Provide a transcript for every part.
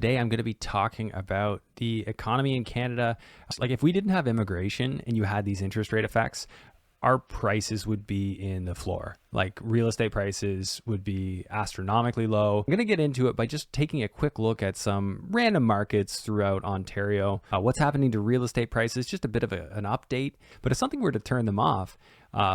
Today, I'm going to be talking about the economy in Canada. Like, if we didn't have immigration and you had these interest rate effects, our prices would be in the floor. Like, real estate prices would be astronomically low. I'm going to get into it by just taking a quick look at some random markets throughout Ontario. What's happening to real estate prices, just a bit of an update. But if something were to turn them off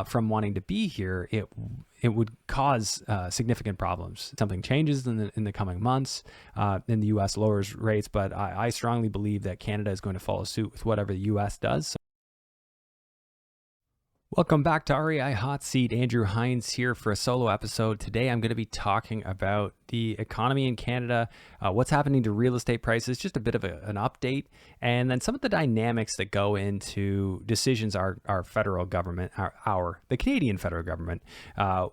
from wanting to be here, it would cause significant problems. Something changes in the coming months, and the U.S. lowers rates, but I strongly believe that Canada is going to follow suit with whatever the U.S. does. Welcome back to REI Hot Seat. Andrew Hines here for a solo episode. Today I'm going to be talking about the economy in Canada, what's happening to real estate prices, just a bit of an update, and then some of the dynamics that go into decisions our federal government, the Canadian federal government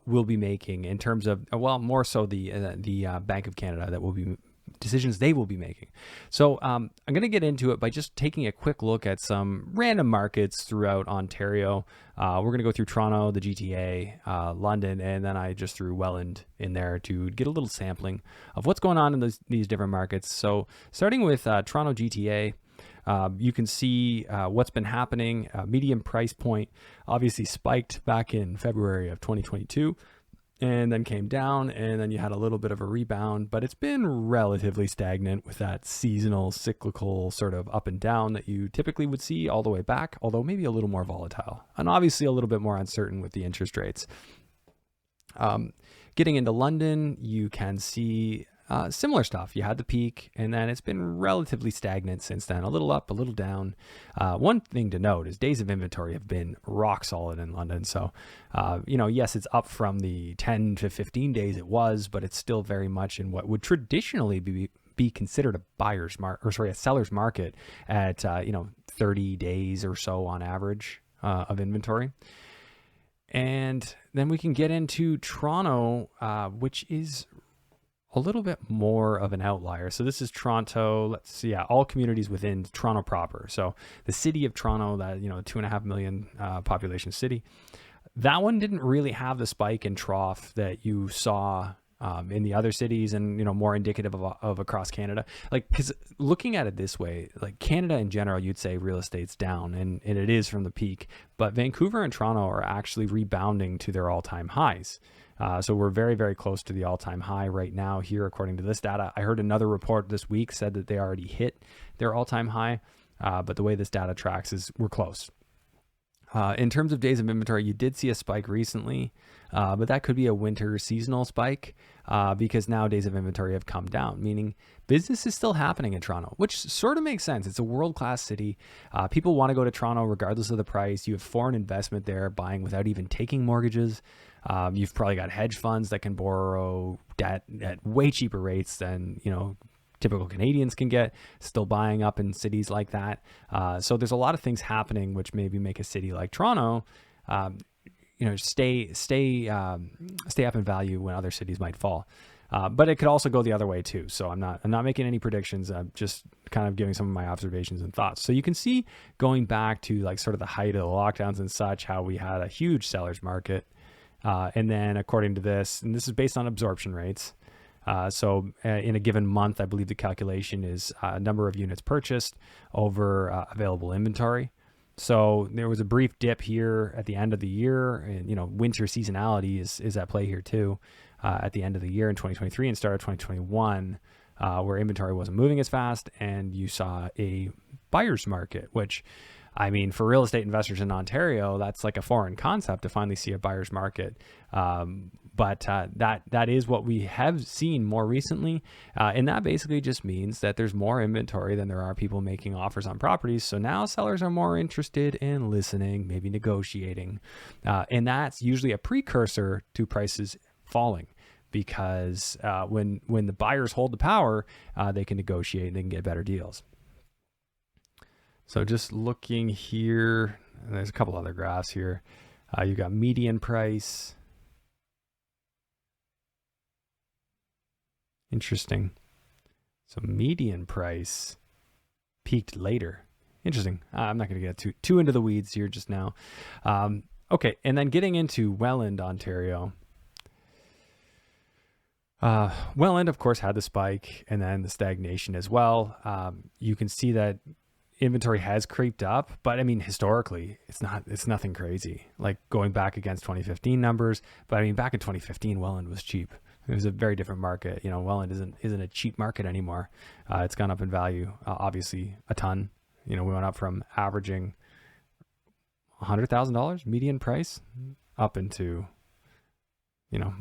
will be making in terms of, well, more so the Bank of Canada that will be decisions they will be making. So I'm going to get into it by just taking a quick look at some random markets throughout Ontario. We're going to go through Toronto, the GTA, London, and then I just threw Welland in there to get a little sampling of what's going on in these different markets. So starting with Toronto GTA, you can see what's been happening. Median price point obviously spiked back in February of 2022. And then came down, and then you had a little bit of a rebound, but it's been relatively stagnant with that seasonal, cyclical sort of up and down that you typically would see all the way back, although maybe a little more volatile and obviously a little bit more uncertain with the interest rates. Getting into London, you can see similar stuff. You had the peak, and then it's been relatively stagnant since then, a little up, a little down. One thing to note is days of inventory have been rock solid in London. So, yes, it's up from the 10 to 15 days it was, but it's still very much in what would traditionally be considered a seller's market at, 30 days or so on average of inventory. And then we can get into Toronto, which is a little bit more of an outlier. So this is Toronto. Let's see. Yeah, all communities within Toronto proper. So the city of Toronto, that 2.5 million population city, that one didn't really have the spike and trough that you saw in the other cities, and more indicative of across Canada. Like, because looking at it this way, like Canada in general, you'd say real estate's down, and it is from the peak. But Vancouver and Toronto are actually rebounding to their all-time highs. So we're very, very close to the all-time high right now here, according to this data. I heard another report this week said that they already hit their all-time high, but the way this data tracks is we're close. In terms of days of inventory, you did see a spike recently, but that could be a winter seasonal spike because now days of inventory have come down, meaning business is still happening in Toronto, which sort of makes sense. It's a world-class city. People want to go to Toronto regardless of the price. You have foreign investment there buying without even taking mortgages. You've probably got hedge funds that can borrow debt at way cheaper rates than, typical Canadians can get, still buying up in cities like that. So there's a lot of things happening which maybe make a city like Toronto, stay up in value when other cities might fall. But it could also go the other way too. So I'm not making any predictions. I'm just kind of giving some of my observations and thoughts. So you can see, going back to like sort of the height of the lockdowns and such, how we had a huge seller's market. And then according to this, and this is based on absorption rates. So in a given month, I believe the calculation is number of units purchased over available inventory. So there was a brief dip here at the end of the year, and winter seasonality is at play here too, at the end of the year in 2023 and start of 2021, where inventory wasn't moving as fast, and you saw a buyer's market, which, I mean, for real estate investors in Ontario, that's like a foreign concept to finally see a buyer's market. But that is what we have seen more recently. And that basically just means that there's more inventory than there are people making offers on properties. So now sellers are more interested in listening, maybe negotiating. And that's usually a precursor to prices falling, because when the buyers hold the power, they can negotiate and they can get better deals. So just looking here, there's a couple other graphs here. You've got median price. Interesting. So median price peaked later. Interesting. I'm not going to get too into the weeds here just now. Okay, and then getting into Welland, Ontario. Welland, of course, had the spike and then the stagnation as well. You can see that inventory has creeped up, but I mean, historically, it's nothing crazy. Like going back against 2015 numbers, but I mean, back in 2015, Welland was cheap. It was a very different market. You know, Welland isn't a cheap market anymore. It's gone up in value, obviously a ton. You know, we went up from averaging $100,000 median price up into, you know,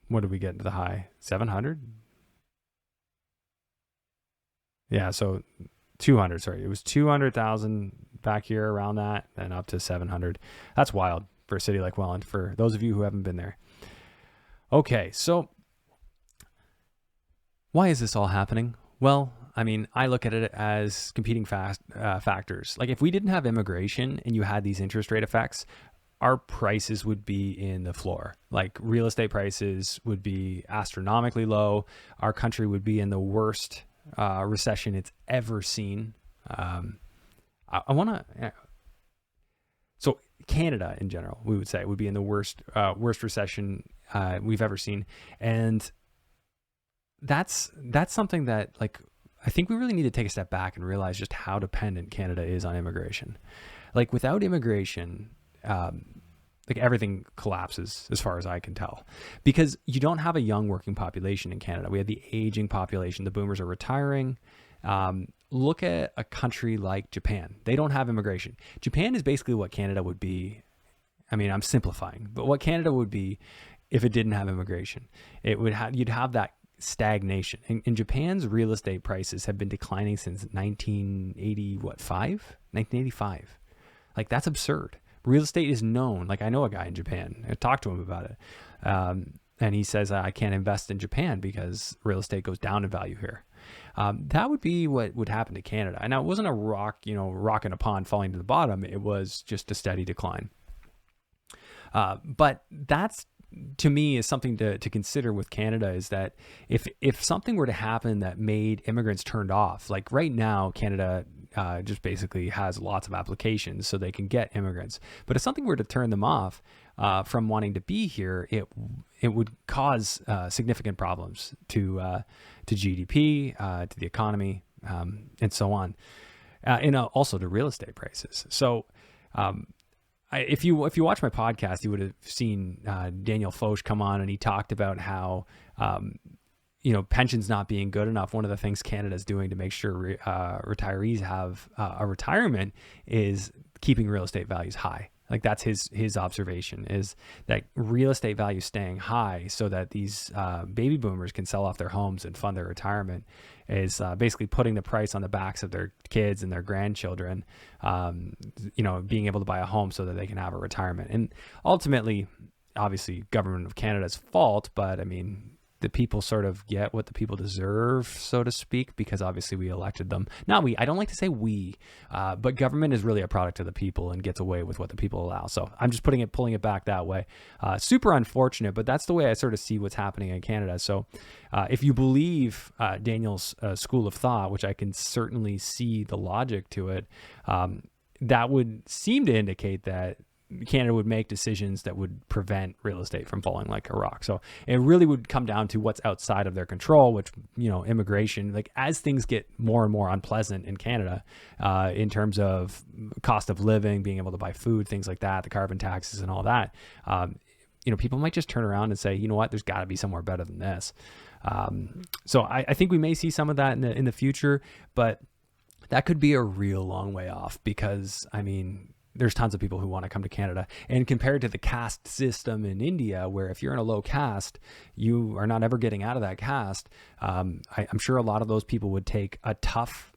what did we get into the high? 700? Yeah, so 200, sorry. It was 200,000 back here around that and up to 700. That's wild for a city like Welland, for those of you who haven't been there. Okay, so why is this all happening? Well, I mean, I look at it as competing factors. Like if we didn't have immigration and you had these interest rate effects, our prices would be in the floor. Like real estate prices would be astronomically low. Our country would be in the worst recession it's ever seen. I want to. So Canada in general, we would say, would be in the worst recession we've ever seen, and that's something that, like, I think we really need to take a step back and realize just how dependent Canada is on immigration. Like without immigration, like everything collapses as far as I can tell, because you don't have a young working population in Canada. We have the aging population. The boomers are retiring. Look at a country like Japan. They don't have immigration. Japan is basically what Canada would be. I mean, I'm simplifying, but what Canada would be if it didn't have immigration. It would have, you'd have that stagnation. In Japan's real estate prices have been declining since 1985. Like that's absurd. Real estate is known. Like I know a guy in Japan. I talked to him about it. And he says, I can't invest in Japan because real estate goes down in value here. That would be what would happen to Canada. And now it wasn't a rock in a pond falling to the bottom. It was just a steady decline. But that's, to me, is something to consider with Canada, is that if something were to happen that made immigrants turned off, like right now, Canada just basically has lots of applications so they can get immigrants. But if something were to turn them off from wanting to be here, it would cause significant problems to GDP, to the economy, and so on, and also to real estate prices. So if you watch my podcast, you would have seen Daniel Foch come on, and he talked about how pensions not being good enough. One of the things Canada's doing to make sure retirees have a retirement is keeping real estate values high. Like that's his observation, is that real estate values staying high so that these baby boomers can sell off their homes and fund their retirement is basically putting the price on the backs of their kids and their grandchildren, being able to buy a home so that they can have a retirement. And ultimately, obviously, government of Canada's fault, but I mean, the people sort of get what the people deserve, so to speak, because obviously we elected them. Not we. I don't like to say we, but government is really a product of the people and gets away with what the people allow. So I'm just pulling it back that way. Super unfortunate, but that's the way I sort of see what's happening in Canada. So if you believe Daniel's school of thought, which I can certainly see the logic to it, that would seem to indicate that Canada would make decisions that would prevent real estate from falling like a rock. So it really would come down to what's outside of their control, which, immigration. Like as things get more and more unpleasant in Canada, in terms of cost of living, being able to buy food, things like that, the carbon taxes and all that, people might just turn around and say, you know what, there's got to be somewhere better than this. So I think we may see some of that in the future, but that could be a real long way off, because I mean, there's tons of people who want to come to Canada, and compared to the caste system in India, where if you're in a low caste, you are not ever getting out of that caste. I'm sure a lot of those people would take a tough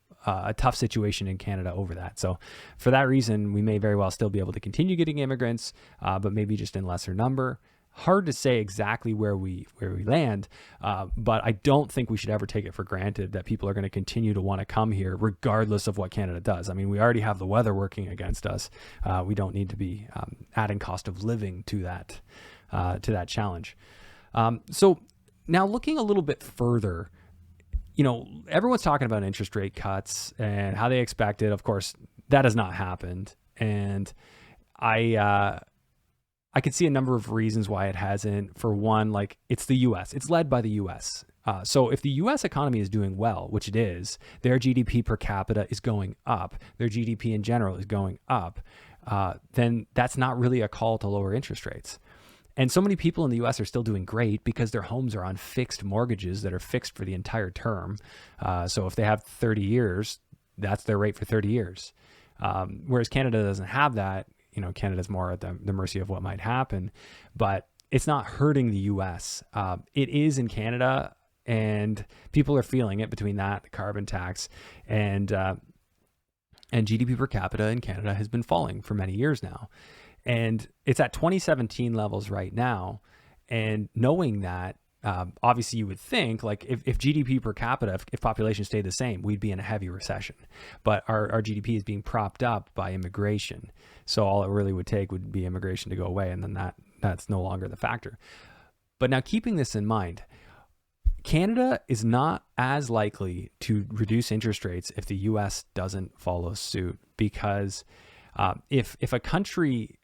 situation in Canada over that. So for that reason, we may very well still be able to continue getting immigrants, but maybe just in lesser number. Hard to say exactly where we land, but I don't think we should ever take it for granted that people are going to continue to want to come here regardless of what Canada does. I mean, we already have the weather working against us. We don't need to be adding cost of living to that challenge. So now looking a little bit further, everyone's talking about interest rate cuts and how they expect it. Of course, that has not happened. And I could see a number of reasons why it hasn't. For one, like, it's the US. It's led by the US. So if the US economy is doing well, which it is, their GDP per capita is going up, their GDP in general is going up, then that's not really a call to lower interest rates. And so many people in the US are still doing great because their homes are on fixed mortgages that are fixed for the entire term. So if they have 30 years, that's their rate for 30 years. Whereas Canada doesn't have that. Canada's more at the mercy of what might happen, but it's not hurting the US. It is in Canada, and people are feeling it between that, the carbon tax, and GDP per capita in Canada has been falling for many years now. And it's at 2017 levels right now. And knowing that, obviously you would think, like, if GDP per capita, if population stayed the same, we'd be in a heavy recession. But our GDP is being propped up by immigration. So all it really would take would be immigration to go away, and then that's no longer the factor. But now, keeping this in mind, Canada is not as likely to reduce interest rates if the US doesn't follow suit, because if a country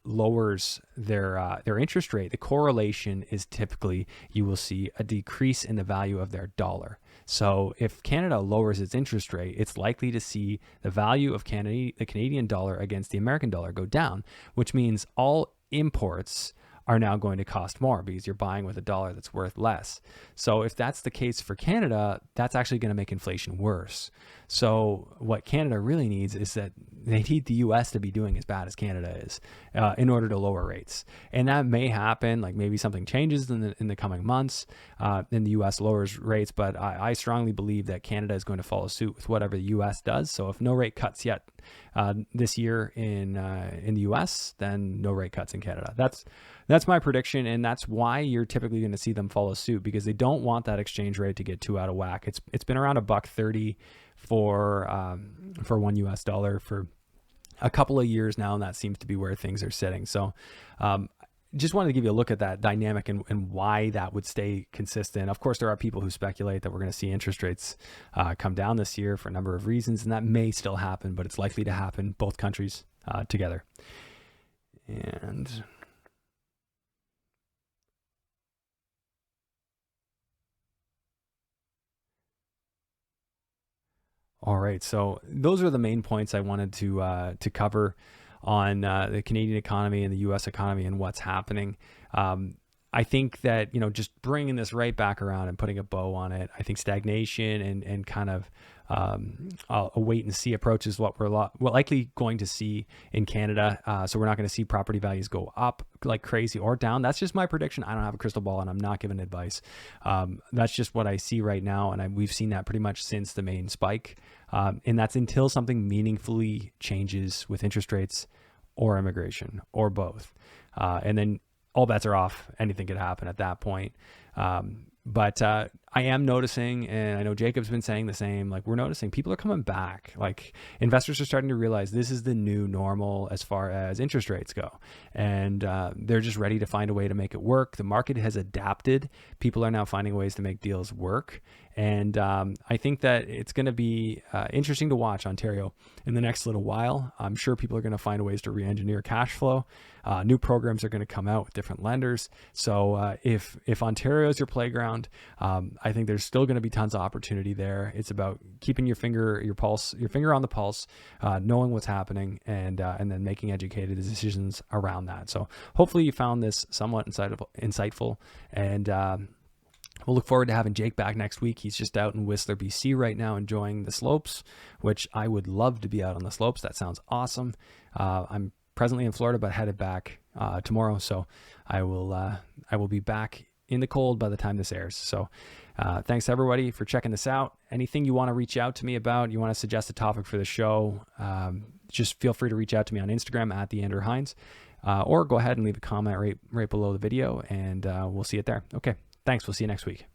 lowers their interest rate, the correlation is typically you will see a decrease in the value of their dollar. So if Canada lowers its interest rate, it's likely to see the value of the Canadian dollar against the American dollar go down, which means all imports are now going to cost more because you're buying with a dollar that's worth less. So if that's the case for Canada, that's actually going to make inflation worse. So what Canada really needs is that they need the US to be doing as bad as Canada is in order to lower rates. And that may happen, like maybe something changes in the coming months and the US lowers rates, but I strongly believe that Canada is going to follow suit with whatever the US does. So if no rate cuts yet this year in the US, then no rate cuts in Canada. That's my prediction, and that's why you're typically going to see them follow suit, because they don't want that exchange rate to get too out of whack. It's been around $1.30 for $1 US for a couple of years now, and that seems to be where things are sitting. So just wanted to give you a look at that dynamic and why that would stay consistent. Of course, there are people who speculate that we're going to see interest rates come down this year for a number of reasons, and that may still happen, but it's likely to happen both countries together. And all right, so those are the main points I wanted to cover on the Canadian economy and the U.S. economy and what's happening. I think that, just bringing this right back around and putting a bow on it, I think stagnation and kind of a wait and see approach is what we're likely going to see in Canada. So we're not going to see property values go up like crazy or down. That's just my prediction. I don't have a crystal ball and I'm not giving advice. That's just what I see right now. And we've seen that pretty much since the main spike. And that's until something meaningfully changes with interest rates or immigration or both. And then all bets are off. Anything could happen at that point. But I am noticing, and I know Jacob's been saying the same, like we're noticing people are coming back. Like investors are starting to realize this is the new normal as far as interest rates go. And they're just ready to find a way to make it work. The market has adapted. People are now finding ways to make deals work. And I think that it's going to be interesting to watch Ontario in the next little while. I'm sure people are going to find ways to re-engineer cash flow. New programs are going to come out with different lenders. So if Ontario is your playground, I think there's still going to be tons of opportunity there. It's about keeping your finger on the pulse, knowing what's happening, and then making educated decisions around that. So hopefully you found this somewhat insightful, and we'll look forward to having Jake back next week. He's just out in Whistler, BC right now, enjoying the slopes, which I would love to be out on the slopes. That sounds awesome. I'm presently in Florida, but headed back tomorrow. So I will be back in the cold by the time this airs. So thanks everybody for checking this out. Anything you want to reach out to me about, you want to suggest a topic for the show, just feel free to reach out to me on Instagram at the Andrew Hines, or go ahead and leave a comment right below the video, and we'll see it there. Okay. Thanks. We'll see you next week.